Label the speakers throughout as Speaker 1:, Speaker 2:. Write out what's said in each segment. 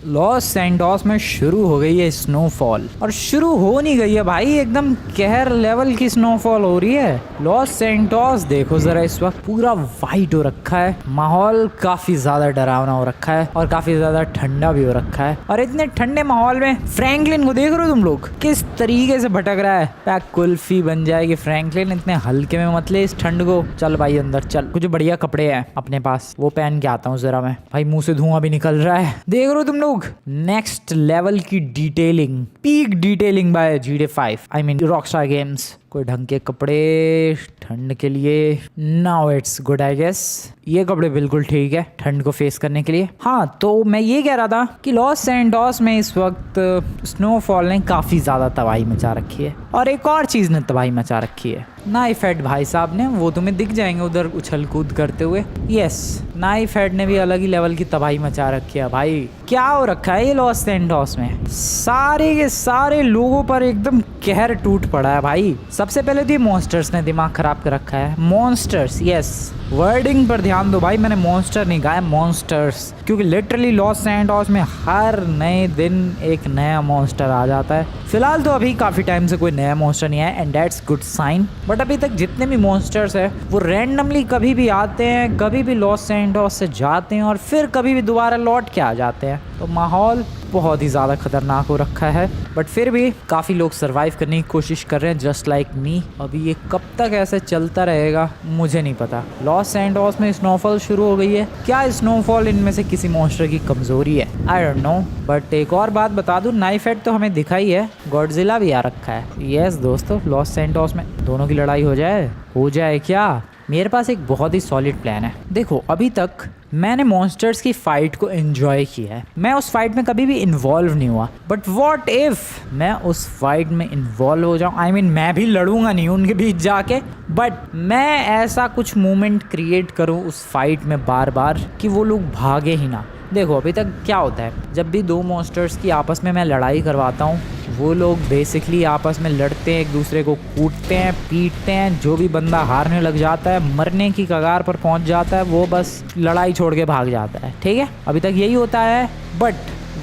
Speaker 1: Loss Santos में शुरू हो गई है स्नोफॉल, और शुरू हो नहीं गई है भाई, एकदम कहर लेवल की स्नोफॉल हो रही है। लॉस सैंटोस देखो जरा, इस वक्त पूरा वाइट हो रखा है, माहौल काफी ज्यादा डरावना हो रखा है और काफी ज्यादा ठंडा भी हो रखा है। और इतने ठंडे माहौल में फ्रैंकलिन को देख रहे हो तुम लोग किस तरीके से भटक रहा है। पैक कुल्फी बन जाएगी फ्रैंकलिन, इतने हल्के में मत ले इस ठंड को। चल भाई अंदर चल, कुछ बढ़िया कपड़े हैं अपने पास, वो पहन के आता हूँ जरा मैं। भाई मुंह से धुआं भी निकल रहा है, देख रहे हो तुम लोग। नेक्स्ट लेवल की detailing, peak detailing by GTA 5, I mean Rockstar Games. कोई ढंग के कपड़े ठंड के लिए, now it's good I guess. ये कपड़े बिल्कुल ठीक है ठंड को फेस करने के लिए। हाँ तो मैं ये कह रहा था कि लॉस सैंटोस में इस वक्त स्नोफॉल ने काफी ज्यादा तबाही मचा रखी है, और एक और चीज ने तबाही मचा रखी है, नाइफ हेड भाई साहब ने। वो तुम्हें दिख जाएंगे उधर उछल कूद करते हुए। यस, नाइफ हेड ने भी अलग ही लेवल की तबाही मचा रखी है भाई। क्या हो रखा है ये लॉस सैंटोस में, सारे के सारे लोगों पर एकदम कहर टूट पड़ा है भाई। सबसे पहले तो ये मॉन्स्टर्स ने दिमाग खराब कर रखा है। मॉन्स्टर्स, यस वर्डिंग पर ध्यान दो भाई, मैंने मॉन्स्टर नहीं कहा है, मॉन्स्टर्स, क्योंकि लिटरली लॉस सैंटोस में हर नए दिन एक नया मॉन्स्टर आ जाता है। फिलहाल तो अभी काफी टाइम से कोई नया मॉन्स्टर नहीं आया, and that's good sign. But अभी तक जितने भी मॉन्स्टर्स है वो रैंडमली कभी भी आते हैं, कभी भी लॉस सैंटोस से जाते हैं और फिर कभी भी दोबारा लौट के आ जाते हैं। तो माहौल बहुत ही ज़्यादा खतरनाक हो रखा है, बट फिर भी काफ़ी लोग सरवाइव करने की कोशिश कर रहे हैं, जस्ट लाइक मी। अभी ये कब तक ऐसे चलता रहेगा मुझे नहीं पता। लॉस सैंटोस में स्नोफॉल शुरू हो गई है, क्या स्नोफॉल इनमें से किसी मॉन्स्टर की कमज़ोरी है, आई डोंट नो। बट एक और बात बता दूं, नाइफ हेड तो हमें दिखा ही है, गॉडजिला भी आ रखा है। यस दोस्तों, लॉस सैंटोस में दोनों की लड़ाई हो जाए क्या? मेरे पास एक बहुत ही सॉलिड प्लान है। देखो अभी तक मैंने मॉन्स्टर्स की फाइट को एंजॉय किया है, मैं उस फाइट में कभी भी इन्वॉल्व नहीं हुआ, बट व्हाट इफ मैं उस फाइट में इन्वॉल्व हो जाऊं। आई मीन मैं भी लड़ूंगा नहीं उनके बीच जाके, बट मैं ऐसा कुछ मोमेंट क्रिएट करूं उस फाइट में बार बार कि वो लोग भागे ही ना। देखो अभी तक क्या होता है, जब भी दो मॉन्स्टर्स की आपस में मैं लड़ाई करवाता हूँ, वो लोग बेसिकली आपस में लड़ते हैं, एक दूसरे को कूटते हैं, पीटते हैं। जो भी बंदा हारने लग जाता है, मरने की कगार पर पहुंच जाता है, वो बस लड़ाई छोड़ के भाग जाता है। ठीक है, अभी तक यही होता है। बट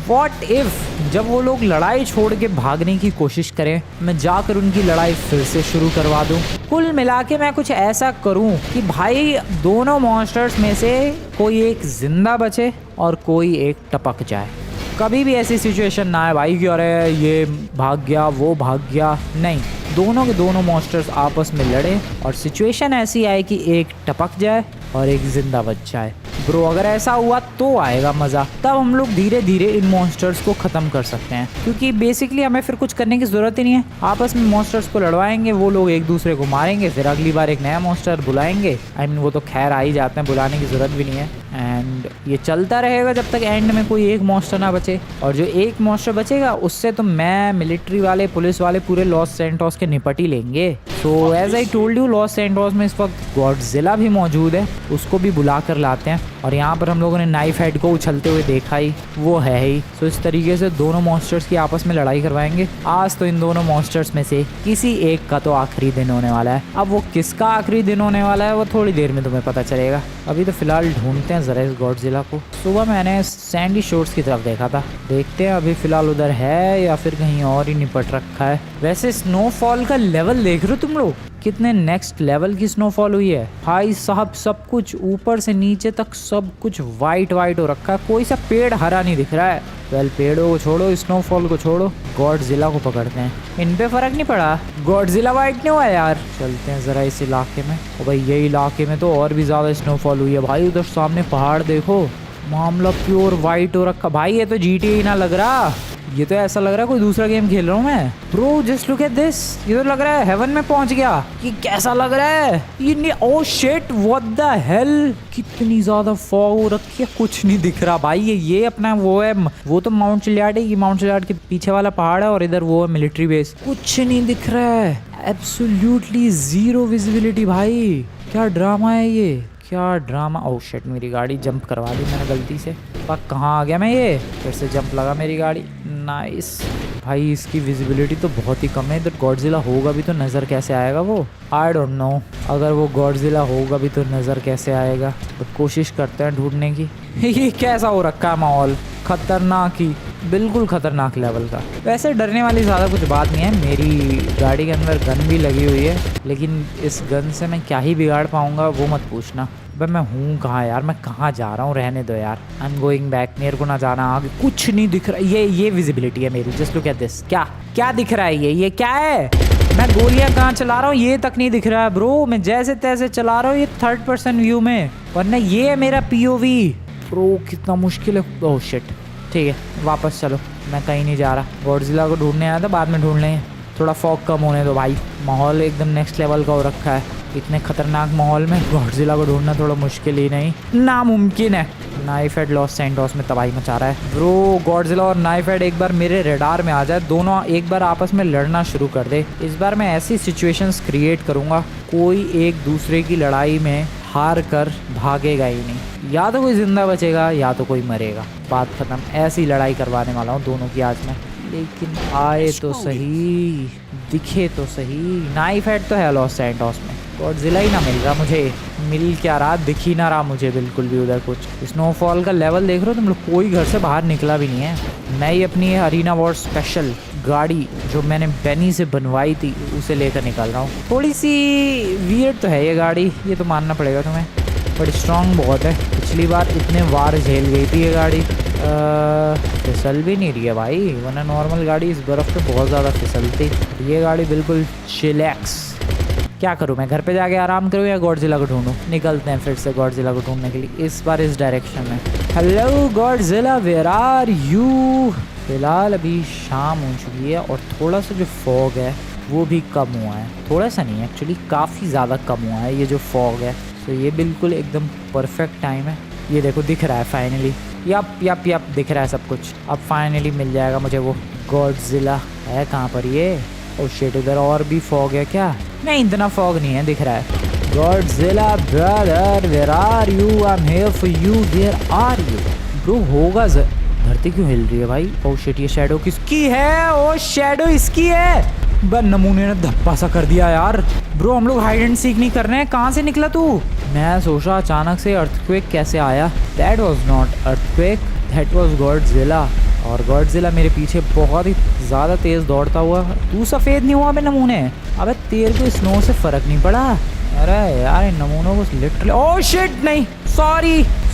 Speaker 1: व्हाट इफ जब वो लोग लड़ाई छोड़ के भागने की कोशिश करें, मैं जाकर उनकी लड़ाई फिर से शुरू करवा दूं। कुल मिला के मैं कुछ ऐसा करूं कि भाई दोनों मॉन्स्टर्स में से कोई एक जिंदा बचे और कोई एक टपक जाए। कभी भी ऐसी सिचुएशन ना है भाई कि अरे ये भाग गया वो भाग गया, नहीं, दोनों के दोनों मॉन्स्टर्स आपस में लड़े और सिचुएशन ऐसी आए कि एक टपक जाए और एक जिंदा बच जाए। ब्रो अगर ऐसा हुआ तो आएगा मज़ा, तब हम लोग धीरे धीरे इन मॉन्स्टर्स को ख़त्म कर सकते हैं, क्योंकि बेसिकली हमें फिर कुछ करने की ज़रूरत ही नहीं है। आपस में मॉन्स्टर्स को लड़वाएंगे, वो लोग एक दूसरे को मारेंगे, फिर अगली बार एक नया मॉन्स्टर बुलाएंगे। आई मीन वो तो खैर आ ही जाते हैं, बुलाने की ज़रूरत भी नहीं है। एंड ये चलता रहेगा जब तक एंड में कोई एक मॉन्स्टर ना बचे, और जो एक मॉन्स्टर बचेगा उससे तो मैं, मिलिट्री वाले, पुलिस वाले पूरे लॉस सैंटोस के निपट ही लेंगे। So as I told you, Los Santos में इस वक्त गॉडजिला भी मौजूद है, उसको भी बुला कर लाते हैं। और यहाँ पर हम लोगों ने नाइफ हेड को उछलते हुए देखा ही, वो है ही। सो इस तरीके से दोनों मॉन्स्टर्स की आपस में लड़ाई करवाएंगे। आज तो इन दोनों मॉन्स्टर्स में से किसी एक का तो आखिरी दिन होने वाला है। अब वो किसका आखिरी दिन होने वाला है वो थोड़ी देर में तुम्हें पता चलेगा। अभी तो फिलहाल ढूंढते हैं जरा इस गॉडजिला को। सुबह मैंने सैंडी शोर्स की तरफ देखा था, देखते हैं अभी फिलहाल उधर है या फिर कहीं और ही निपट रखा है। वैसे स्नोफॉल का लेवल देख रहे हो तुम लोग, कितने नेक्स्ट लेवल की स्नोफॉल हुई है भाई साहब। सब कुछ ऊपर से नीचे तक सब कुछ वाइट वाइट हो रखा है, कोई सा पेड़ हरा नहीं दिख रहा है। वेल पेड़ों को छोड़ो, स्नोफॉल को छोड़ो, गॉडजिला को पकड़ते हैं। इन पे फर्क नहीं पड़ा, गॉडजिला वाइट नहीं हुआ यार। चलते हैं जरा इस इलाके में। और भाई ये इलाके में तो और भी ज्यादा स्नोफॉल हुई है भाई। उधर सामने पहाड़ देखो, मामला प्योर वाइट हो रखा भाई। ये तो GTA ना लग रहा, ये तो ऐसा लग रहा है कोई दूसरा गेम खेल रहा हूँ मैं। Bro just look at this, ये तो लग रहा है हेवन में पहुंच गया। ये कैसा लग रहा है ये, oh shit what the hell, कितनी ज्यादा फॉग हो रखी है, कुछ नहीं दिख रहा भाई। ये अपना वो है, वो तो माउंट चिलियाड है, ये माउंट चिलियाड के पीछे वाला पहाड़ है, और इधर वो है मिलिट्री बेस। कुछ नहीं दिख रहा है, एब्सोल्युटली जीरो विजिबिलिटी भाई। क्या ड्रामा है ये, क्या ड्रामा। ओह शिट, मेरी गाड़ी जंप करवा दी मैंने गलती से। पर कहाँ आ गया मैं, ये फिर से जंप लगा मेरी गाड़ी। नाइस भाई, इसकी विजिबिलिटी तो बहुत ही कम है। इधर गॉडजिला होगा भी तो नज़र कैसे आएगा वो, आई डोंट नो। अगर वो गॉडजिला होगा भी तो नज़र कैसे आएगा, तो कोशिश करते हैं ढूंढने की। ये कैसा हो रखा है माहौल, खतरनाक ही, बिल्कुल खतरनाक लेवल का। वैसे डरने वाली ज़्यादा कुछ बात नहीं है, मेरी गाड़ी के अंदर गन भी लगी हुई है, लेकिन इस गन से मैं क्या ही बिगाड़ पाऊँगा वो मत पूछना। भाई मैं हूँ कहाँ यार, मैं कहाँ जा रहा हूँ, रहने दो यार। आई एम गोइंग बैक, मेरे को ना जाना आगे, कुछ नहीं दिख रहा। ये विजिबिलिटी है मेरी, जस्ट लुक एट दिस। क्या क्या दिख रहा है? ये क्या है? मैं गोलियां कहाँ चला रहा हूँ ये तक नहीं दिख रहा है ब्रो। मैं जैसे तैसे चला रहा हूँ ये 3rd पर्सन व्यू में, वरना ये है मेरा POV। ब्रो कितना मुश्किल है। ओह शिट, ठीक है वापस चलो, मैं कहीं नहीं जा रहा। गॉडजिला को ढूंढने आया था, बाद में ढूंढ लेंगे। थोड़ा फॉग कम होने दो भाई, माहौल एकदम नेक्स्ट लेवल का हो रखा है। इतने खतरनाक माहौल में गॉडजिला को ढूंढना थोड़ा मुश्किल ही नहीं, नामुमकिन है। नाइफ हेड लॉस सैंटोस में तबाही मचा रहा है ब्रो। गॉडजिला और नाइफ हेड एक बार मेरे रेडार में आ जाए, दोनों एक बार आपस में लड़ना शुरू कर दे, इस बार मैं ऐसी सिचुएशंस क्रिएट करूंगा कोई एक दूसरे की लड़ाई में हार कर भागेगा ही नहीं। या तो कोई जिंदा बचेगा या तो कोई मरेगा, बात खत्म। ऐसी लड़ाई करवाने वाला हूँ दोनों की आज मैं। लेकिन आए तो सही, दिखे तो सही। नाइफ हेड तो है लॉस सैंटोस में, गॉडजिला ही ना मिल रहा मुझे। मिल क्या रहा, दिख ही ना रहा मुझे बिल्कुल भी उधर कुछ। स्नोफॉल का लेवल देख रहे हो तुम लोग, कोई घर से बाहर निकला भी नहीं है। मैं ही अपनी अरीना वॉर स्पेशल गाड़ी जो मैंने बेनी से बनवाई थी उसे लेकर निकल रहा हूँ। थोड़ी सी वियर्ड तो है ये गाड़ी, ये तो मानना पड़ेगा तुम्हें, बट स्ट्रॉन्ग बहुत है। पिछली बार इतने वार झेल गई थी ये गाड़ी। फिसल भी नहीं रही है भाई, वरना नॉर्मल गाड़ी इस बर्फ़ पे बहुत ज़्यादा फिसलती। ये गाड़ी बिल्कुल चिलैक्स। क्या करूँ मैं, घर पे जाके आराम करूँ या गॉडजिला को ढूंढूँ? निकलते हैं फिर से गॉडजिला को ढूंढने के लिए, इस बार इस डायरेक्शन में। Hello Godzilla, where are you? फिलहाल अभी शाम हो चुकी है और थोड़ा सा जो फॉग है वो भी कम हुआ है। थोड़ा सा नहीं, एक्चुअली काफ़ी ज़्यादा कम हुआ है ये जो फॉग है। तो ये बिल्कुल एकदम परफेक्ट टाइम है। ये देखो दिख रहा है फाइनली, यप दिख रहा है सब कुछ। अब फाइनली मिल जाएगा मुझे वो गॉडजिला। है कहाँ पर ये? ओह शिट, उधर और भी फॉग है क्या? नहीं इतना फॉग नहीं है, दिख रहा है। Godzilla brother where are you? I am here for you, where are you? Bro होगा धरती क्यों हिल रही है भाई? ओह शिट, ये शैडो किसकी है? ओह शैडो इसकी है। बस नमूने ने धप्पा सा कर दिया यार। ब्रो हम लोग हाइड एंड सीक नहीं कर रहे हैं, कहाँ से निकला तू? मैं सोचा अचानक से अर्थक्वेक कैसे आया। That was not earthquake, that was Godzilla. और गॉडजिला मेरे पीछे बहुत ही ज़्यादा तेज़ दौड़ता हुआ। तू सफ़ेद नहीं हुआ बे नमूने? अबे तेरे को स्नो से फ़र्क नहीं पड़ा? अरे यार इन नमूनों को लिटरली। ओह शिट, नहीं,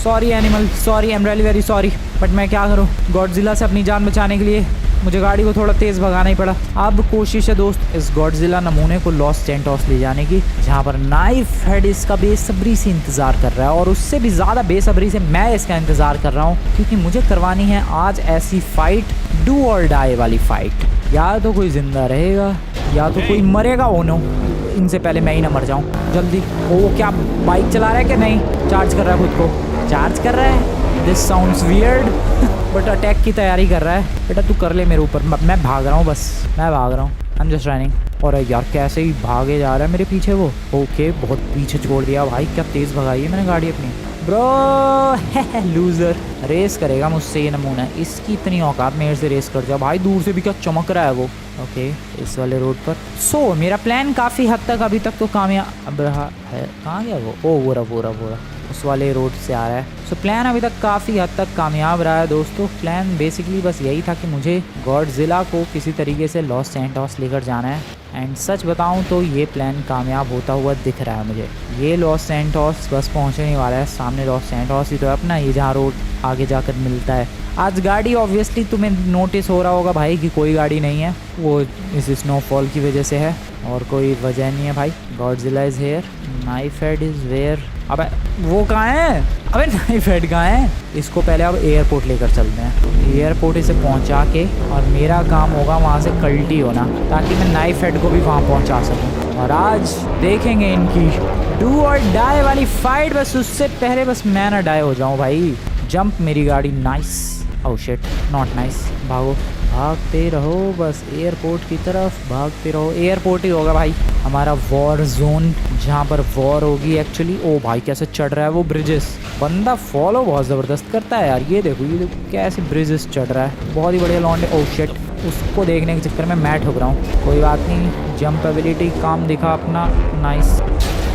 Speaker 1: sorry animal, sorry, I am really very sorry. But मैं क्या करूँ, गॉडजिला से अपनी जान बचाने के लिए मुझे गाड़ी को थोड़ा तेज़ भगाना ही पड़ा। अब कोशिश है दोस्त इस गॉडजिला नमूने को लॉस सैंटोस ले जाने की, जहाँ पर नाइफ हेड इसका बेसब्री से इंतज़ार कर रहा है। और उससे भी ज़्यादा बेसब्री से मैं इसका इंतज़ार कर रहा हूँ, क्योंकि मुझे करवानी है आज ऐसी फाइट, डू और डाई वाली फाइट। या तो कोई जिंदा रहेगा या तो कोई मरेगा। ओ नो, इनसे पहले मैं ही ना मर जाऊँ जल्दी। ओ क्या बाइक चला रहा है कि नहीं? चार्ज कर रहा है खुद को, चार्ज कर रहा है। This sounds weird but attack की तैयारी कर रहा है। बेटा तू कर ले मेरे ऊपर, मैं भाग रहा हूँ, बस मैं भाग रहा हूँ। I am just running. और यार कैसे ही भागे जा रहा है मेरे पीछे वो। ओके बहुत पीछे छोड़ दिया भाई, क्या तेज़ भगाई है मैंने गाड़ी अपनी। ब्रो लूजर, रेस करेगा मुझसे ये नमूना, इसकी इतनी औकात मेरे से रेस कर जाओ भाई। दूर से भी क्या चमक रहा है वो। ओके इस वाले रोड पर। सो मेरा प्लान काफ़ी हद तक अभी तक तो कामयाब रहा है। कहाँ गया वो? ओ वो रहा उस वाले रोड से आ रहा है। सो प्लान अभी तक काफ़ी हद तक कामयाब रहा है दोस्तों। प्लान बेसिकली बस यही था कि मुझे गॉडजिला को किसी तरीके से लॉस सैंटोस लेकर जाना है। एंड सच बताऊं तो ये प्लान कामयाब होता हुआ दिख रहा है मुझे। ये लॉस सैंटोस बस पहुंचने ही वाला है, सामने लॉस सैंटोस ही तो है अपना, ये जहाँ रोड आगे जाकर मिलता है। आज गाड़ी ऑब्वियसली तुम्हें नोटिस हो रहा होगा भाई कि कोई गाड़ी नहीं है, वो इस स्नोफॉल की वजह से है और कोई वजह नहीं है भाई। Godzilla is here, knife head is where. अबे वो कहाँ है? अबे नाइफ हेड कहाँ है? इसको पहले अब एयरपोर्ट लेकर चलते हैं। एयरपोर्ट इसे पहुंचा के और मेरा काम होगा वहाँ से कल्टी होना, ताकि मैं नाइफ हेड को भी वहाँ पहुँचा सकूँ। और आज देखेंगे इनकी डू और डाई वाली फाइट। बस उससे पहले बस मैं ना डाई हो जाऊँ भाई। जंप मेरी गाड़ी, nice. Oh shit, not nice. भागो, भागते रहो बस एयरपोर्ट की तरफ, भागते रहो। एयरपोर्ट ही होगा भाई हमारा वॉर जोन, जहाँ पर वॉर होगी एक्चुअली। ओ भाई कैसे चढ़ रहा है वो ब्रिजेस, बंदा फॉलो बहुत ज़बरदस्त करता है यार। ये देखो कैसे ब्रिजेस चढ़ रहा है, बहुत ही बढ़िया लॉन्डे। ओह शिट, उसको देखने के चक्कर में मैं ठुक रहा हूँ। कोई बात नहीं, जंप एबिलिटी काम दिखा अपना, नाइस।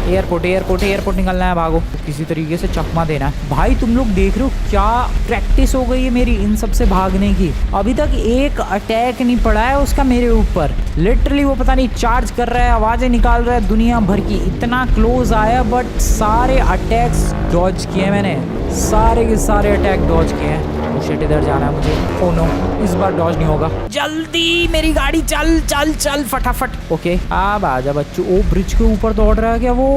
Speaker 1: एयरपोर्ट एयरपोर्ट एयरपोर्ट निकलना है, भागो। किसी तरीके से चकमा देना है। भाई तुम लोग देख रहे हो क्या प्रैक्टिस हो गई है मेरी इन सब से भागने की। अभी तक एक अटैक नहीं पड़ा है उसका मेरे ऊपर। लिटरली वो पता नहीं चार्ज कर रहा है, आवाजें निकाल रहा है दुनिया भर की, इतना क्लोज आया बट सारे अटैक्स डॉज किए मैंने, सारे के सारे अटैक डॉज किए हैं। शिट, इधर जाना है मुझे। ओह नो, इस बार डॉज नहीं होगा। जल्दी मेरी गाड़ी चल चल चल फटाफट। ओके अब आजा बच्चों। ओ ब्रिज के ऊपर दौड़ रहा है क्या वो?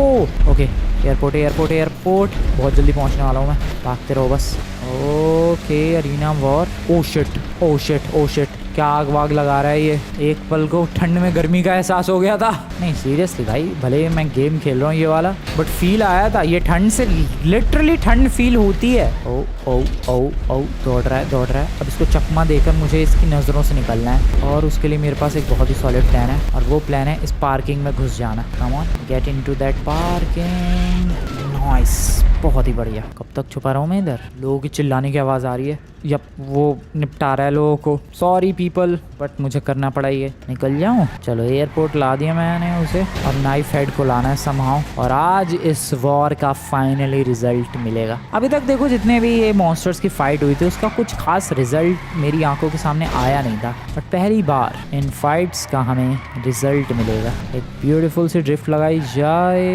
Speaker 1: ओके एयरपोर्ट एयरपोर्ट एयरपोर्ट, बहुत जल्दी पहुंचने वाला हूँ मैं, भागते रहो बस। Okay arena war. Oh shit oh shit oh shit, क्या आग वाग लगा रहा है ये। एक पल को ठंड में गर्मी का एहसास हो गया था। नहीं सीरियसली भाई, भले मैं गेम खेल रहा हूँ ये वाला, बट फील आया था ये ठंड से, लिटरली ठंड फील होती है। ओ ओ ओ ओ, दौड़ रहा है दौड़ रहा है। अब इसको चकमा देकर मुझे इसकी नज़रों से निकलना है, और उसके लिए मेरे पास एक बहुत ही सॉलिड प्लान है, और वो प्लान है इस पार्किंग में घुस जाना। Come on, get into that parking. Nice, बहुत ही बढ़िया। कब तक छुपा रहा हूँ मैं इधर? लोगों की चिल्लाने की आवाज़ आ रही है। यप, वो निपटा रहा है लोगों को। सॉरी पीपल, बट मुझे करना पड़ा ये। निकल जाऊँ? चलो एयरपोर्ट ला दिया मैंने उसे, और नाइफ हेड को लाना है समहाउ, और आज इस वॉर का फाइनली रिजल्ट मिलेगा। अभी तक देखो जितने भी ये मॉन्स्टर्स की फाइट हुई थी उसका कुछ खास रिजल्ट मेरी आंखों के सामने आया नहीं था, बट पहली बार इन फाइट्स का हमें रिजल्ट मिलेगा। एक ब्यूटीफुल सी ड्रिफ्ट लगाई जाए।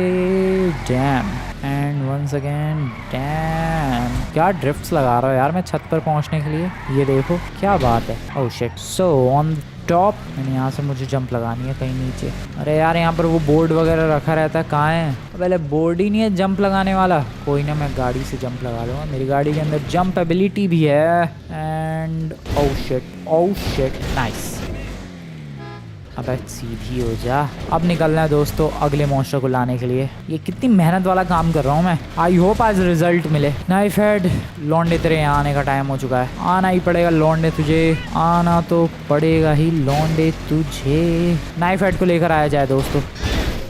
Speaker 1: Damn, and once again damn. क्या ड्रिफ्ट्स लगा रहा हो यार मैं छत पर पहुंचने के लिए, ये देखो क्या बात है। Oh shit, so on top, मैंने यहाँ से मुझे जंप लगानी है कहीं नीचे। अरे यार यहाँ पर वो बोर्ड वगैरह रखा रहता है, कहाँ है? पहले बोर्ड ही नहीं है जंप लगाने वाला। कोई ना, मैं गाड़ी से जंप लगा लूँगा, मेरी गाड़ी के अंदर जंप एबिलिटी भी है। And oh shit, nice. अब सीधी हो जा। अब निकलना है दोस्तों अगले मॉन्स्टर को लाने के लिए। ये कितनी मेहनत वाला काम कर रहा हूँ मैं। आई होप आज रिजल्ट मिले। नाइफ हेड, लौंडे तेरे यहाँ आने का टाइम हो चुका है। आना ही पड़ेगा लौंडे तुझे, आना तो पड़ेगा ही लौंडे तुझे। नाइफ हेड को लेकर आया जाए दोस्तों।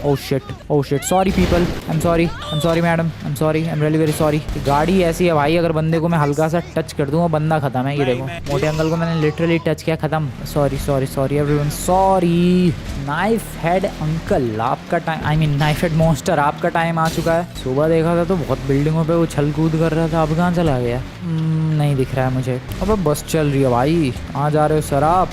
Speaker 1: Oh shit, sorry people, I am sorry madam, I am really very sorry. गाड़ी ऐसी है भाई, अगर बंदे को मैं हल्का सा टच कर दूंगा बंदा खत्म है। ये देखो मोटे अंकल को मैंने लिटरली टच किया, खत्म। Sorry everyone, sorry. Knife head uncle आपका time, I mean knife head monster आपका टाइम आ चुका है। सुबह देखा था तो बहुत बिल्डिंगों पे वो छल कूद कर रहा था, अब कहाँ चला गया? नहीं दिख रहा है मुझे। अब बस चल रही है भाई, कहाँ जा रहे हो सर आप?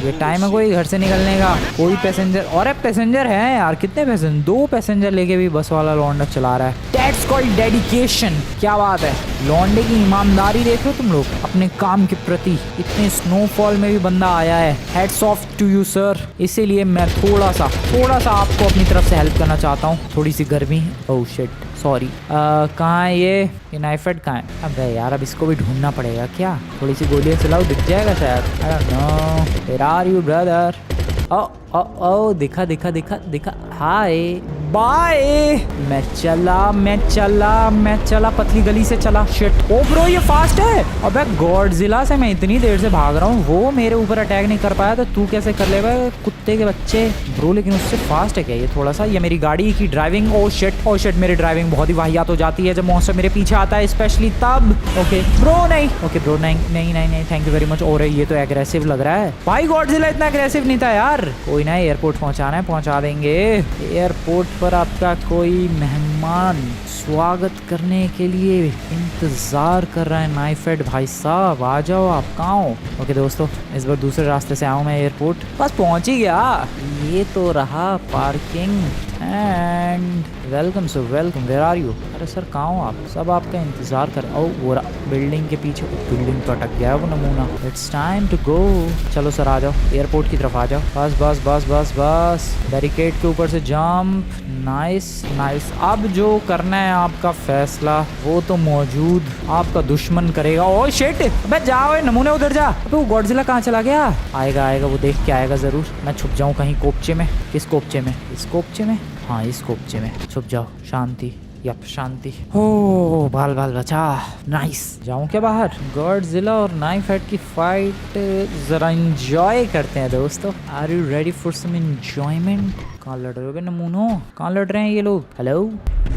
Speaker 1: ये टाइम है कोई घर से निकलने का? कोई पैसेंजर? और अब पैसेंजर है यार, कितने पैसेंजर? 2 पैसेंजर लेके भी बस वाला लौंडा चला रहा है। That's called dedication। क्या बात है, लौंडे की ईमानदारी देख लो तुम लोग अपने काम के प्रति। इतने स्नोफॉल में भी बंदा आया है, heads off to you sir. इसीलिए मैं थोड़ा सा आपको अपनी तरफ से हेल्प करना चाहता हूँ। थोड़ी सी गर्मी, ओह शिट सॉरी। कहाँ है ये नाइफ हेड कहाँ है? अबे यार अब इसको भी ढूंढना पड़ेगा क्या? थोड़ी सी गोलियां चलाओ, दिख जाएगा शायद। I don't know, where are you brother? ओ दिखा। Hi bye. मैं चला पतली गली से चला। शिट, ओ ब्रो ये फास्ट है। अबे गॉडजिला से मैं इतनी देर से भाग रहा हूँ, वो मेरे ऊपर अटैक नहीं कर पाया तो तू कैसे कर लेगा कुत्ते के बच्चे? ब्रो लेकिन उससे फास्ट है क्या ये थोड़ा सा? ये मेरी गाड़ी की ड्राइविंग, ओ शिट मेरी ड्राइविंग बहुत ही वाहियात हो जाती है जब मॉन्स्टर मेरे पीछे आता है, स्पेशली तब। ओके ब्रो नहीं थैंक यू वेरी मच। और ये तो एग्रेसिव लग रहा है भाई, गॉडजिला इतना एग्रेसिव नहीं था यार। कोई ना, एयरपोर्ट पहुंचाना है, पहुंचा देंगे। एयरपोर्ट पर आपका कोई मेहमान स्वागत करने के लिए इंतजार कर रहा है। नाइफ हेड भाई साहब आ जाओ, आप कहाँ हो? ओके दोस्तों, इस बार दूसरे रास्ते से आऊँ मैं एयरपोर्ट, बस पहुंच ही गया। ये तो रहा parking and welcome sir, welcome. Where are you? अरे सर कहाँ हो आप? सब आपका इंतजार कर। ओ वो बिल्डिंग के पीछे, बिल्डिंग तो अटक गया वो नमूना। It's time to go. चलो सर आ जाओ, एयरपोर्ट की तरफ आ जाओ। बस बैरिकेड के ऊपर से जंप। नाइस। अब जो करना है आपका फैसला वो तो मौजूद आपका दुश्मन करेगा। ओ शिट, अबे जाओ नमूने, उधर जा। अबे वो गॉडजिला कहाँ चला गया? आएगा वो देख के आएगा जरूर। मैं छुप जाऊँ कहीं कोपचे में। किस कोपचे में? इस कोपचे में, हाँ इस कोपचे में छुप जाओ। शांति, यप शांति। हो बाल बचा। नाइस। जाऊं क्या बाहर? गॉडजिला और नाइफ हेड की फाइट जरा एंजॉय करते हैं दोस्तों। Are you ready for some enjoyment? कहाँ लड़ रहे हो नमूनो? कहाँ लड़ रहे हैं ये लोग? हेलो,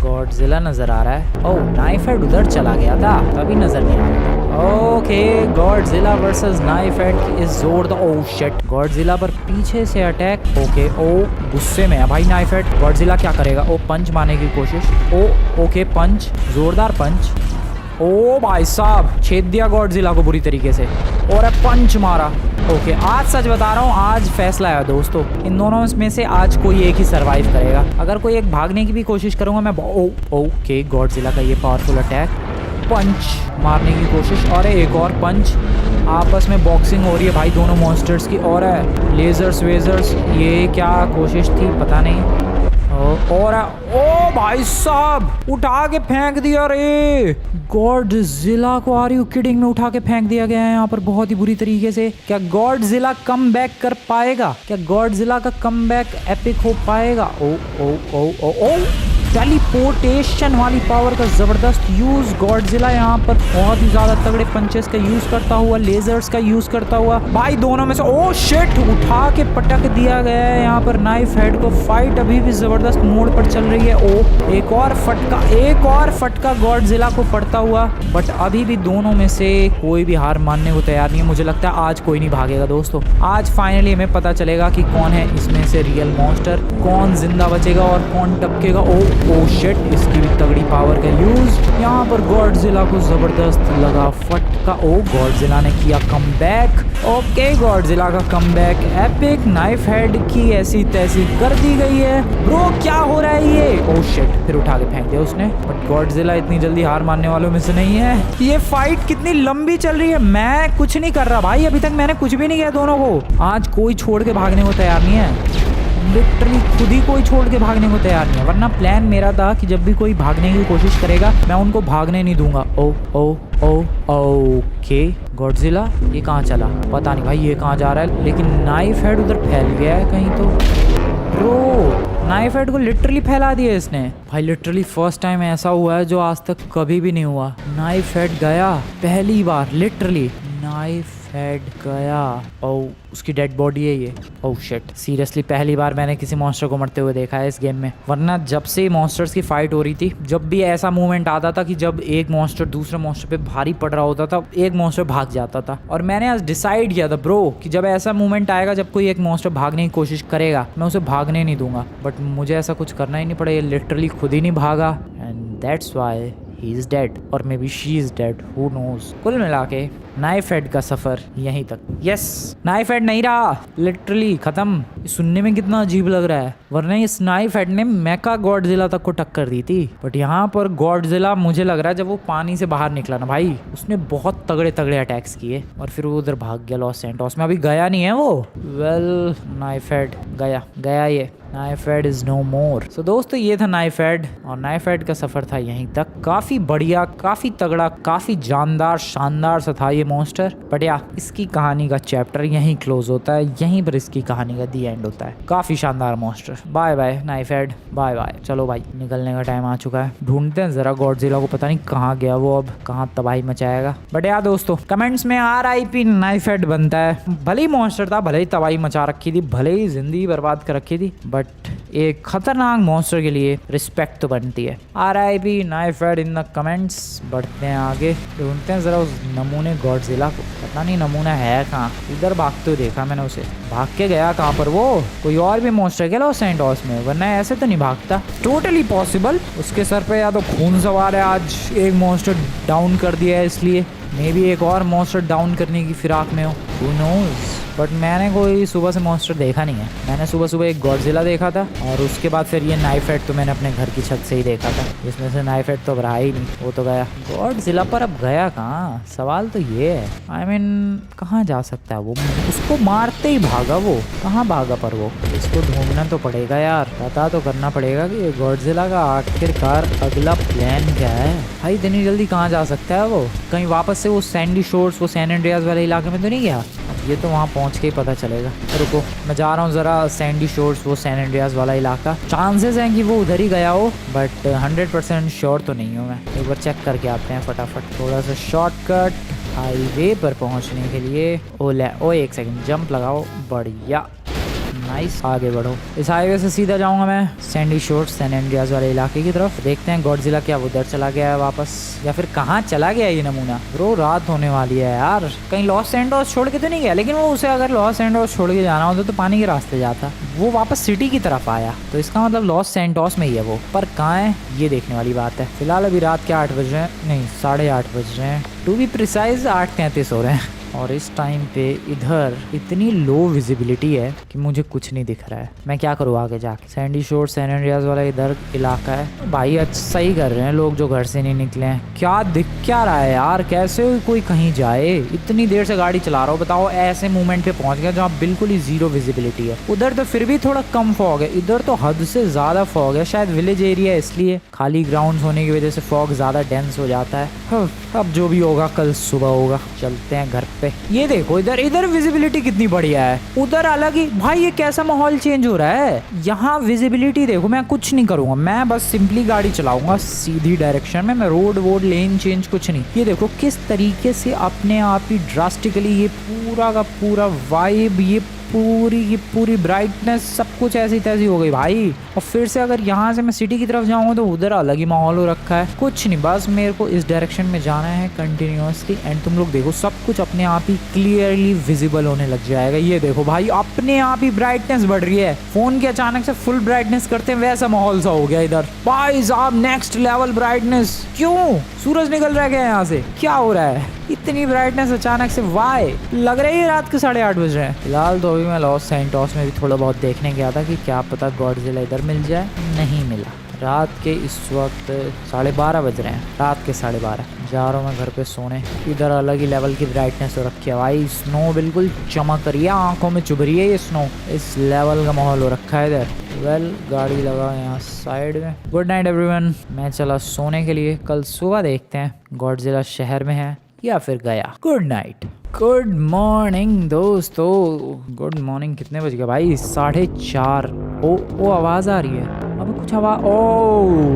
Speaker 1: गॉडजिला नजर आ रहा है। ओह नाइफ हेड उधर चला गया था, तभी नजर नहीं आ रहा था। Okay, Godzilla versus knife head is जोर द ओह शिट, गॉडजिला पर पीछे से अटैक। ओके, ओ गुस्से में है भाई नाइफ हेड। गॉडजिला क्या करेगा? ओ पंच मारने की कोशिश। ओ ओके, पंच, जोरदार पंच। ओ भाई साहब, छेद दिया गॉडजिला को बुरी तरीके से और पंच मारा। ओके, आज सच बता रहा हूँ, आज फैसला है दोस्तों, इन दोनों में से आज कोई एक ही सरवाइव करेगा। अगर कोई एक भागने की भी कोशिश करूंगा मैं। ओके, गॉडजिला का ये पावरफुल अटैक, पंच मारने की कोशिश और एक और पंच। आपस में बॉक्सिंग हो रही है भाई दोनों मॉन्स्टर्स की। और लेजर्स वेजर्स, ये क्या कोशिश थी पता नहीं। और ओ भाई साहब, उठा के फेंक दिया रे गॉडजिला को। आर यू किडिंग में? उठा के फेंक दिया गया है यहाँ पर बहुत ही बुरी तरीके से। क्या गॉडजिला कम बैक कर पाएगा? क्या गॉडजिला का कम बैक एपिक हो पाएगा? ओ ओ ओ ओ ओ टेलीपोर्टेशन वाली पावर का जबरदस्त यूज। गॉडजिला यहाँ पर बहुत ही ज्यादा तगड़े पंचेस का यूज करता हुआ, लेजर्स का यूज करता हुआ भाई दोनों में से। ओ शिट, उठा के पटक दिया गया है यहाँ पर नाइफ हेड को। फाइट अभी भी जबरदस्त मोड पर चल रही है। ओ एक और फटका गॉडजिला को पड़ता हुआ। बट अभी भी दोनों में से कोई भी हार मानने को तैयार नहीं है। मुझे लगता है आज कोई नहीं भागेगा दोस्तों। आज फाइनली हमें पता चलेगा कि कौन है इसमें से रियल मॉन्स्टर, कौन जिंदा बचेगा और कौन टपकेगा। ओ शिट, इसकी भी तगड़ी पावर का यूज। यहाँ पर गॉडजिला को जबरदस्त लगा फटका। ओ गॉडजिला ने किया कमबैक। ओके, गॉडजिला का कमबैक एपिक। नाइफ हेड की ऐसी तैसी कर दी गई है। ब्रो क्या हो रहा है ये? ओ शिट, फिर उठा के फेंक दिया उसने। बट गॉडजिला इतनी जल्दी हार मानने वालों में से नहीं है। ये फाइट कितनी लंबी चल रही है। मैं कुछ नहीं कर रहा भाई, अभी तक मैंने कुछ भी नहीं किया दोनों को। आज कोई छोड़ के भागने को तैयार नहीं है। लिटरली खुद ही कोई छोड़ के भागने को तैयार नहीं है। वरना प्लान मेरा था कि जब भी कोई भागने की कोशिश करेगा मैं उनको भागने नहीं दूंगा। ओ ओ ओ ओके, गॉडजिला ये कहाँ चला पता नहीं भाई, ये कहाँ जा रहा है। लेकिन नाइफ हेड उधर फैल गया है कहीं तो। ब्रो नाइफ हेड को लिटरली फैला दिया इसने भाई। लिटरली फर्स्ट टाइम ऐसा हुआ है जो आज तक कभी भी नहीं हुआ। नाइफ हेड गया पहली बार, लिटरली नाइफ हेड गया। ओ उसकी डेड बॉडी है ये। ओह शिट, सीरियसली पहली बार मैंने किसी मॉन्स्टर को मरते हुए देखा है इस गेम में। वरना जब से मॉन्स्टर्स की फाइट हो रही थी, जब भी ऐसा मूवमेंट आता था कि जब एक मॉन्स्टर दूसरे मॉन्स्टर पे भारी पड़ रहा होता था, एक मॉन्स्टर भाग जाता था। और मैंने आज डिसाइड किया था ब्रो कि जब ऐसा मूवमेंट आएगा, जब कोई एक मॉन्स्टर भागने की कोशिश करेगा, मैं उसे भागने नहीं दूंगा। बट मुझे ऐसा कुछ करना ही नहीं पड़ा। ये लिटरली खुद ही नहीं भागा and that's why he is dead or maybe she is dead, who knows। कुल मिला के नाइफ हेड का सफर यहीं तक। यस, नाइफ हेड नहीं रहा, लिटरली खत्म। सुनने में कितना अजीब लग रहा है, वरना इस नाइफ हेड ने मेका गॉडजिला तक को टक्कर दी थी। बट यहाँ पर गॉडजिला मुझे लग रहा है जब वो पानी से बाहर निकला ना भाई, उसने बहुत तगड़े तगड़े अटैक्स किए और फिर वो उधर भाग गया लॉस सैंटोस में। अभी गया नहीं है वो। वेल नाइफ हेड गया ये। नाइफ हेड इज नो मोर। सो दोस्तों ये था नाइफ हेड, और नाइफ हेड का सफर था यहीं तक। काफी बढ़िया, काफी तगड़ा, काफी जानदार, शानदार सा था ये मॉन्स्टर। बट या इसकी कहानी का चैप्टर यहीं क्लोज होता है, यहीं पर इसकी कहानी का दी एंड होता है। काफी शानदार monster. Bye bye knife head, bye bye. चलो भाई निकलने का टाइम आ चुका है। ढूंढते हैं जरा गॉडजिला को, पता नहीं कहाँ गया वो, अब कहाँ तबाही मचाएगा। बट या दोस्तों कमेंट्स में RIP नाइफ हेड बनता है। भले ही मॉन्स्टर था, भले ही तबाही मचा रखी थी, भले ही जिंदगी बर्बाद कर रखी थी, बट एक खतरनाक मॉन्स्टर के लिए रिस्पेक्ट तो बनती है। RIP knife head in the comments. बढ़ते हैं आगे, ढूंढते हैं जरा उस नमूने गॉडजिला को। पता नहीं नमूना है कहाँ, इधर भागते हुए देखा मैंने उसे। भाग के गया कहाँ पर वो? कोई और भी मॉन्स्टर क्या लॉस सैंटोस में? वरना ऐसे तो नहीं भागता। टोटली पॉसिबल उसके सर पे या तो खून सवार है, आज एक मॉन्स्टर डाउन कर दिया है इसलिए, मे बी एक और मॉन्स्टर डाउन करने की फिराक में हो, who knows। बट मैंने कोई सुबह से मॉन्स्टर देखा नहीं है। मैंने सुबह एक गॉडजिला देखा था और उसके बाद फिर ये नाइफ हेड तो मैंने अपने घर की छत से ही देखा था, जिसमें से नाइफ हेड तो अब रहा ही नहीं, वो तो गया। गॉडजिला पर अब गया कहाँ, सवाल तो ये है। I mean, कहाँ जा सकता है वो? उसको मारते ही भागा वो, कहाँ भागा पर वो? इसको ढूंढना तो पड़ेगा यार, पता तो करना पड़ेगा कि गॉडजिला का आखिरकार अगला प्लान क्या है। भाई इतनी जल्दी कहाँ जा सकता है वो? कहीं वापस से वो सैंडी शोर्स, वो सैन एंड्रियास वाले इलाके में तो नहीं गया? ये तो वहाँ पहुँच के ही पता चलेगा। रुको मैं जा रहा हूँ जरा सैंडी शोर्स, वो सैन एंड्रियास वाला इलाका। चांसेस हैं कि वो उधर ही गया हो, बट 100% श्योर तो नहीं हूँ मैं। एक बार चेक करके आते हैं फटाफट। थोड़ा सा शॉर्टकट हाईवे पर पहुँचने के लिए। ओ एक सेकंड, जंप लगाओ, बढ़िया। नाइस, आगे बढ़ो। इस हाईवे से सीधा जाऊंगा मैं सैंडी शोर सैन एंड्रियास वाले इलाके की तरफ। देखते हैं गॉडजिला क्या उधर चला गया है वापस, या फिर कहाँ चला गया ये नमूना। ब्रो रात होने वाली है यार, कहीं लॉस सैंटोस छोड़ के तो नहीं गया? लेकिन वो उसे अगर लॉस सैंटोस छोड़ के जाना होता तो पानी के रास्ते जाता, वो वापस सिटी की तरफ आया, तो इसका मतलब लॉस सैंटोस में ही है वो। पर कहाँ है ये देखने वाली बात है। फिलहाल अभी रात के 8 बज रहे हैं, नहीं 8:30 बज रहे हैं, टू बी प्रिसाइज 8:33 हो रहे हैं। और इस टाइम पे इधर इतनी लो विजिबिलिटी है कि मुझे कुछ नहीं दिख रहा है। मैं क्या करूँ आगे जाके? सैंडी शोर सैन एंड्रियास वाला इधर इलाका है भाई। अच्छा सही कर रहे हैं लोग जो घर से नहीं निकले हैं। क्या दिख क्या रहा है यार? कैसे कोई कहीं जाए? इतनी देर से गाड़ी चला रहा हूँ, बताओ ऐसे मोमेंट पे पहुंच गया जहाँ बिल्कुल ही जीरो विजिबिलिटी है। उधर तो फिर भी थोड़ा कम फॉग है, इधर तो हद से ज्यादा फॉग है। शायद विलेज एरिया इसलिए खाली ग्राउंड होने की वजह से फॉग ज्यादा डेंस हो जाता है। अब जो भी होगा कल सुबह होगा। चलते हैं घर पे। ये देखो इधर विजिबिलिटी कितनी बढ़िया है, उधर अलग ही। भाई ये कैसा माहौल चेंज हो रहा है। यहाँ विजिबिलिटी देखो, मैं कुछ नहीं करूंगा, मैं बस सिंपली गाड़ी चलाऊंगा सीधी डायरेक्शन में। मैं रोड लेन चेंज कुछ नहीं। ये देखो किस तरीके से अपने आप ही ड्रास्टिकली ये पूरा का पूरा वाइब, ये पूरी ब्राइटनेस सब कुछ ऐसी तैसी हो गई भाई। और फिर से अगर यहाँ से मैं सिटी की तरफ जाऊंगा तो उधर अलग ही माहौल हो रखा है। कुछ नहीं, बस मेरे को इस डायरेक्शन में जाना है कंटिन्यूअसली। एंड तुम लोग देखो सब कुछ अपने आप ही क्लियरली विजिबल होने लग जाएगा। ये देखो भाई अपने आप ही ब्राइटनेस बढ़ रही है। फोन के अचानक से फुल ब्राइटनेस करते हैं वैसा माहौल सा हो गया इधर भाई साहब। Next level brightness. क्यों? सूरज निकल रहा है क्या यहाँ से? क्या हो रहा है? इतनी ब्राइटनेस अचानक से वाई? लग रही है रात के 8:30 बज रहे हैं। फिलहाल तो अभी मैं लॉस सैंटोस में भी थोड़ा बहुत देखने गया था कि क्या पता गॉडजिला इधर मिल जाए। नहीं मिला। रात के इस वक्त 12:30 बज रहे हैं, रात के 12:30। जा रहा हूँ मैं घर पे सोने। इधर अलग ही लेवल की ब्राइटनेस हो रखी है भाई। स्नो बिल्कुल चमक रही है, आंखों में चुभ रही है ये स्नो। इस लेवल का माहौल हो रखा है इधर। वेल गाड़ी लगा यहाँ साइड में। गुड नाइट एवरीवन, मैं चला सोने के लिए। कल सुबह देखते हैं गॉडजिला शहर में है या फिर गया। Good night. गुड मॉर्निंग दोस्तों। Good morning. कितने बज गए भाई? 4:30। ओ आवाज आ रही है। अब कुछ आवाज। ओ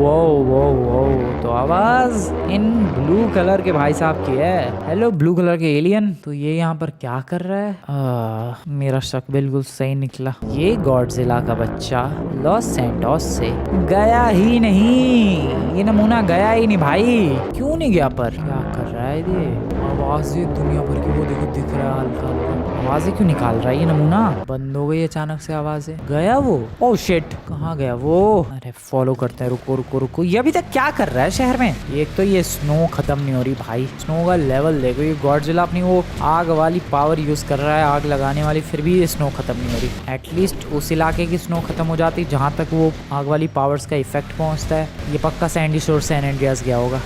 Speaker 1: तो आवाज इन ब्लू कलर के भाई साहब की है। हेलो ब्लू कलर के एलियन। तो ये यहाँ पर क्या कर रहा है? मेरा शक बिल्कुल सही निकला। ये गॉडजिला का बच्चा लॉस सैंटोस से गया ही नहीं। ये नमूना गया ही नहीं भाई। क्यों नहीं गया? पर क्या कर रहा है ये? आवाजें दुनिया भर की, वो देखो दिख रहा है हल्का हल्का। आवाजें क्यों निकाल रहा है ये नमूना? बंद हो गई अचानक से आवाजें। गया वो? ओह शिट, कहाँ गया वो? अरे फॉलो करते हैं। रुको। ये अभी तक क्या कर रहा है शहर में? एक तो ये स्नो खत्म नहीं हो रही भाई। स्नो का लेवल देखो। ये गॉडजिला अपनी वो आग वाली पावर यूज कर रहा है, आग लगाने वाली, फिर भी ये स्नो खत्म नहीं हो रही। एटलीस्ट उस इलाके की स्नो खत्म हो जाती जहाँ तक वो आग वाली पावर्स का इफेक्ट पहुँचता है। ये पक्का सैंडी शोर सैन एंड्रियास गया होगा।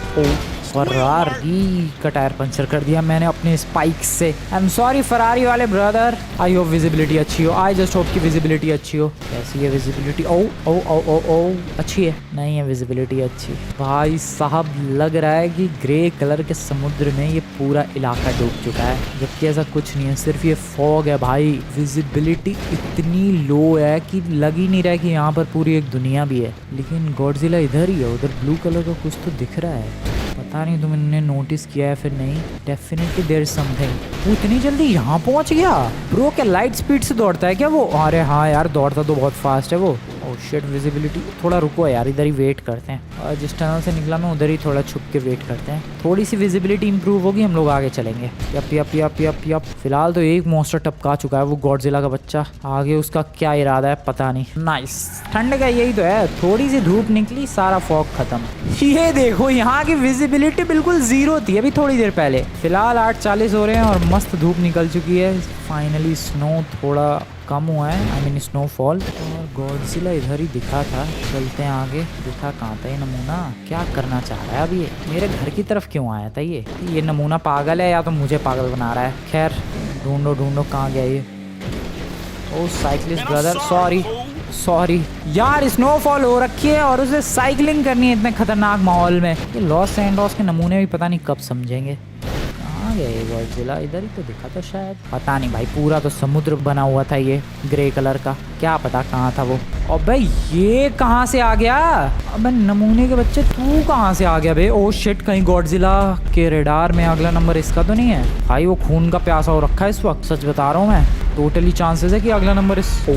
Speaker 1: फरारी का टायर पंचर कर दिया मैंने अपने स्पाइक से। आई एम सॉरी फरारी वाले ब्रदर। आई होप विजिबिलिटी अच्छी हो। आई जस्ट होप की विजिबिलिटी अच्छी हो। कैसी है विजिबिलिटी? ओ अच्छी है। नहीं है विजिबिलिटी अच्छी भाई साहब। लग रहा है कि ग्रे कलर के समुद्र में ये पूरा इलाका डूब चुका है, जबकि ऐसा कुछ नहीं है। सिर्फ ये फॉग है भाई। विजिबिलिटी इतनी लो है कि लग ही नहीं रहा है कि यहाँ पर पूरी एक दुनिया भी है। लेकिन गॉडजिला इधर ही है। उधर ब्लू कलर का कुछ तो दिख रहा है। पता नहीं तुमने नोटिस किया है फिर नहीं। Definitely there is something. वो इतनी जल्दी यहाँ पहुँच गया? ब्रो क्या लाइट स्पीड से दौड़ता है क्या वो? अरे हाँ यार, दौड़ता तो बहुत फास्ट है वो। Oh shit, visibility. थोड़ा रुको यार, इधर ही वेट करते हैं। और जिस टनल से निकला मैं उधर ही थोड़ा छुप के वेट करते हैं। थोड़ी सी विजिबिलिटी इंप्रूव होगी, हम लोग आगे चलेंगे। यप। फिलहाल तो एक मॉन्स्टर टपका चुका है वो गॉडजिला का बच्चा। आगे उसका क्या इरादा है पता नहीं। नाइस, ठंड का यही तो है। थोड़ी सी धूप निकली, सारा फॉग खत्म। ये देखो यहाँ की विजिबिलिटी बिल्कुल जीरो थी अभी थोड़ी देर पहले। फिलहाल 8:40 हो रहे हैं और मस्त धूप निकल चुकी है। फाइनली स्नो थोड़ा कम हुआ है, आई मीन स्नोफॉल। और गॉडजिला इधर ही दिखा था। चलते हैं आगे। दिखा कहाँ था ये नमूना? क्या करना चाह रहा है अब ये? मेरे घर की तरफ क्यों आया था ये नमूना? पागल है या तो मुझे पागल बना रहा है। खैर ढूंढो कहाँ गया ये। ओ साइकिलिस्ट ब्रदर, सॉरी यार। स्नोफॉल हो रखी है और उसे साइकिलिंग करनी है इतने खतरनाक माहौल में। ये लॉस सैंटोस के नमूने भी पता नहीं कब समझेंगे। कहाँ गया ये गॉडजिला? इधर ही तो दिखा था शायद। पता नहीं भाई, पूरा तो समुद्र बना हुआ था ये ग्रे कलर का। क्या पता कहाँ था वो। अबे ये कहाँ से आ गया? अबे नमूने के बच्चे तू कहाँ से आ गया बे? ओ शिट, कहीं गॉडजिला के रेडार में अगला नंबर इसका तो नहीं है भाई? वो खून का प्यासा हो रखा है इस वक्त, सच बता रहा हूँ मैं। टोटली चांसेस है कि अगला नंबर इस ओ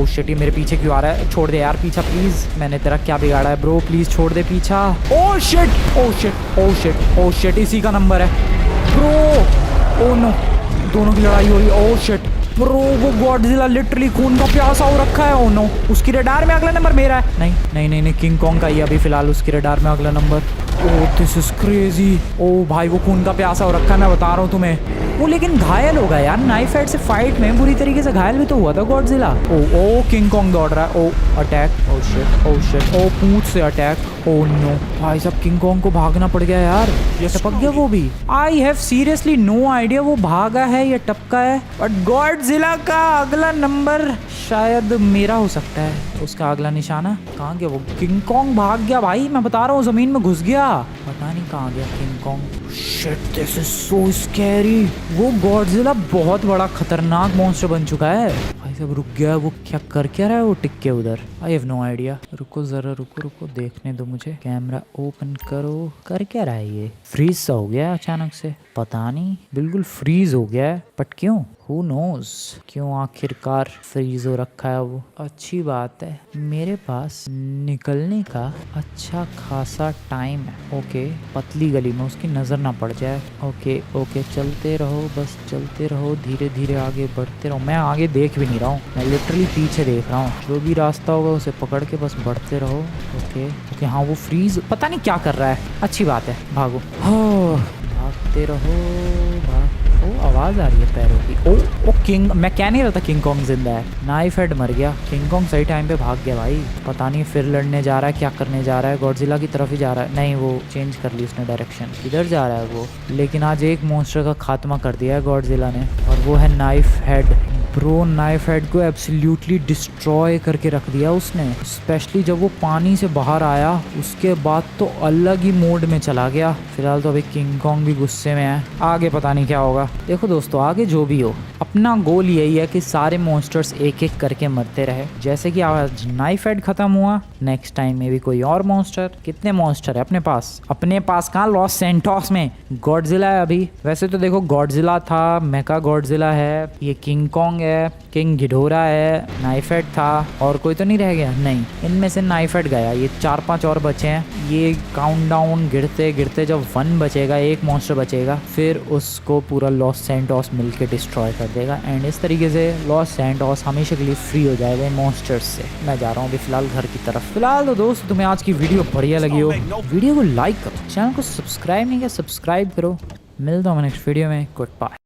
Speaker 1: शिट ये मेरे पीछे क्यों आ रहा है? छोड़ दे यार पीछा प्लीज, मैंने तेरा क्या बिगाड़ा है ब्रो, प्लीज छोड़ दे पीछा। ओ शिट इसी का नंबर है ब्रो। ओ नो, दोनों की लड़ाई हो रही है। ओ शिट ब्रो, वो गॉडजिला लिटरली खून का प्यासा हो रखा है। ओ नो, उसकी रडार में अगला नंबर मेरा है। नहीं किंग कॉन्ग का ही अभी फिलहाल उसकी रडार में अगला number. Oh this is crazy. ओ भाई वो खून का प्यासा हो रखा है, मैं बता रहा हूँ तुम्हें। वो लेकिन घायल हो गया यार, नाइफ हेड से फाइट में बुरी तरीके से घायल भी तो हुआ था गॉडजिला। ओ किंग कॉन्ग दौड़ रहा है। ओ अटैक। ओ शिट ओ पूंछ से अटैक। ओ नो भाई साहब, किंग कॉन्ग को भागना पड़ गया यार, ये टपक गया वो भी। I have seriously no idea वो भागा है या टपका है, बट गॉडजिला का अगला नंबर शायद मेरा हो सकता है। उसका अगला निशाना कहाँ गया? वो किंग कॉन्ग भाग गया भाई, मैं बता रहा हूँ जमीन में घुस गया, पता नहीं कहाँ गया king Kong. Shit this is so scary. वो गॉडजिला बहुत बड़ा खतरनाक मॉन्स्टर बन चुका है भाई साहब। रुक गया, वो क्या रहा है वो टिक के उधर? I have no idea. रुको जरा, रुको देखने दो मुझे। कैमरा ओपन करो। कर क्या रहा है ये? फ्रीज सा हो गया अचानक से, पता नहीं, बिल्कुल फ्रीज हो गया है, बट क्यों? Who knows? क्यों आखिरकार फ्रीज हो रखा है वो? अच्छी बात है, मेरे पास निकलने का अच्छा खासा टाइम है। ओके, पतली गली में उसकी नज़र ना पड़ जाए। ओके चलते रहो, बस चलते रहो, धीरे धीरे आगे बढ़ते रहो। मैं आगे देख भी नहीं रहा हूँ, मैं लिटरली पीछे देख रहा हूँ। जो भी रास्ता होगा उसे पकड़ के बस बढ़ते रहो। ओके हाँ, वो फ्रीज पता नहीं क्या कर रहा है। अच्छी बात है, भागो। भागते रहो, ओ आवाज आ रही है पैरों की। ओ किंग, मैं कह नहीं रहा था किंग कॉन्ग जिंदा है। नाइफ हेड मर गया, किंग कॉन्ग सही टाइम पे भाग गया भाई। पता नहीं फिर लड़ने जा रहा है, क्या करने जा रहा है? गॉडजिला की तरफ ही जा रहा है। नहीं, वो चेंज कर ली उसने डायरेक्शन, इधर जा रहा है वो। लेकिन आज एक मॉन्स्टर का खात्मा कर दिया है गॉडजिला ने, और वो है knife head bro. Knife head को एब्सोल्युटली डिस्ट्रॉय करके रख दिया उसने, स्पेशली जब वो पानी से बाहर आया उसके बाद तो अलग ही मोड में चला गया। फिलहाल तो अभी किंग कॉन्ग भी गुस्से में है, आगे पता नहीं क्या होगा। देखो दोस्तों, आगे जो भी हो, अपना गोल यही है कि सारे मॉन्स्टर्स एक एक करके मरते रहे। जैसे कि आज नाइफ हेड खत्म हुआ, नेक्स्ट टाइम में भी कोई और मॉन्स्टर। कितने मॉन्स्टर है अपने पास कहाँ? लॉस सैंटोस में गॉडजिला है अभी। वैसे तो देखो, गॉडजिला था, मेका गॉडजिला है, ये किंग कॉन्ग है, किंग घिडोरा है, नाइफ हेड था, और कोई तो नहीं रह गया? नहीं, इनमें से नाइफ हेड गया। ये 4-5 और बचे हैं। ये काउंटडाउन गिरते गिरते जब 1 बचेगा, एक मॉन्स्टर बचेगा, फिर उसको पूरा लॉस सैंटोस मिलके डिस्ट्रॉय कर देगा। एंड इस तरीके से लॉस सैंटोस हमेशा के लिए फ्री हो जाएगा मॉन्स्टर्स से। मैं जा रहा हूँ अभी फिलहाल घर की तरफ। फिलहाल तो दोस्त, तुम्हें आज की वीडियो बढ़िया लगी हो, वीडियो को लाइक करो, चैनल को सब्सक्राइब नहीं किया सब्सक्राइब करो। मिलता हूँ नेक्स्ट वीडियो में। Good bye.